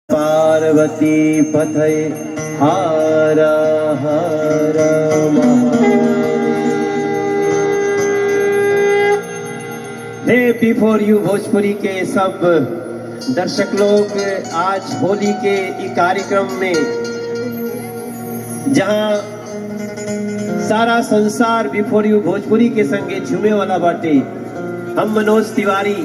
पार्वती पथये हर हर हे before you Bhojpuri के सब दर्शक लोग, आज होली के कार्यक्रम में जहां सारा संसार बिफोर यू भोजपुरी के संगे झूमे वाला बाटे, हम मनोज तिवारी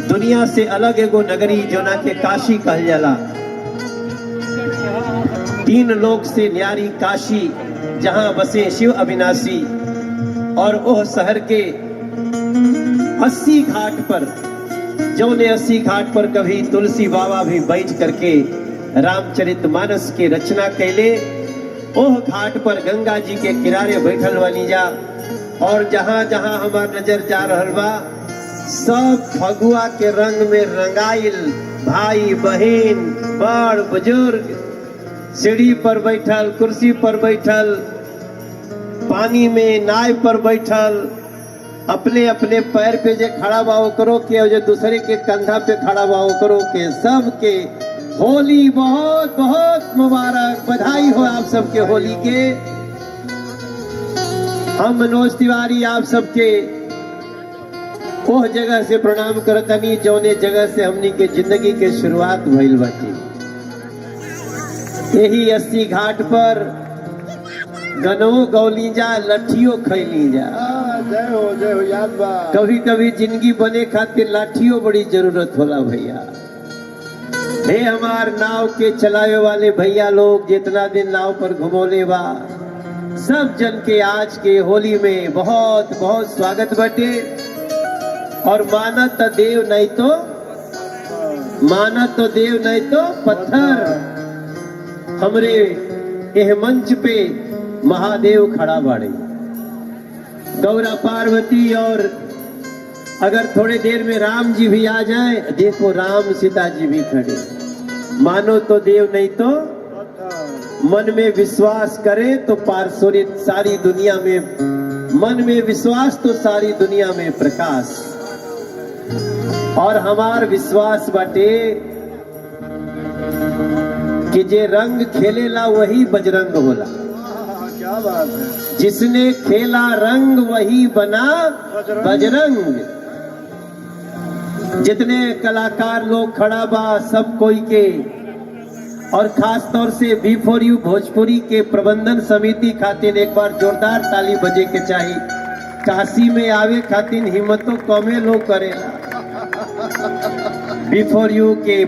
दुनिया से अलग एगो नगरी जोना के काशी कहल जाला, 3 लोक से न्यारी काशी जहां बसे शिव अविनाशी, और ओह शहर के 80 घाट पर, जौने 80 घाट पर कभी तुलसी बाबा भी बैठ करके रामचरितमानस के रचना कैले, ओह घाट पर गंगा जी के किनारे बैठल वाली जा, और जहां जहां हमार नजर जा रहल बा सब फगुआ के रंग में रंगाइल भाई बहन बड़ बुजुर्ग सीढ़ी पर बैठल, कुर्सी पर बैठल, पानी में नाव पर बैठल, अपने अपने पैर पे जे खड़ा बा करो के, और जो दूसरे के कंधा पे खड़ा बा करो के, सबके होली बहुत बहुत मुबारक, बधाई हो आप सबके होली के। हम मनोज तिवारी आप सबके ओह जगह से प्रणाम करतनी जौने जगह से हमनी के जिंदगी के शुरुआत भइल बाटी। यही 80 घाट पर गनो गौली जा, लठियों खैली जा। जय हो याद बा। कभी कभी जिंदगी बने खातिर लाठियों बड़ी जरूरत होला भैया। हे हमार नाव के चलावे वाले भैया लोग, जितना दिन नाव पर घुमोले बा, सब जन के आज के होली में बहुत बहुत स्वागत बाटे। और मानत देव नहीं तो पत्थर, हमरे यह मंच पे महादेव खड़ा बाड़े, गौरा पार्वती, और अगर थोड़े देर में राम जी भी आ जाए, देखो राम सीता जी भी खड़े। मानो तो देव नहीं तो मन में विश्वास करे तो पारसोरित सारी दुनिया में, मन में विश्वास तो सारी दुनिया में प्रकाश। और हमार विश्वास बाटे कि जे रंग खेलेला वही बजरंग होला। क्या बात है। जिसने खेला रंग वही बना बजरंग। जितने कलाकार लोग खड़ा बा सब कोई के, और खास तौर से बिफोर यू भोजपुरी के प्रबंधन समिति खातिर एक बार जोरदार ताली बजे के चाहिए। काशी में आवे खातिर हिम्मतों कमे लोग करेला। बिफोर यू के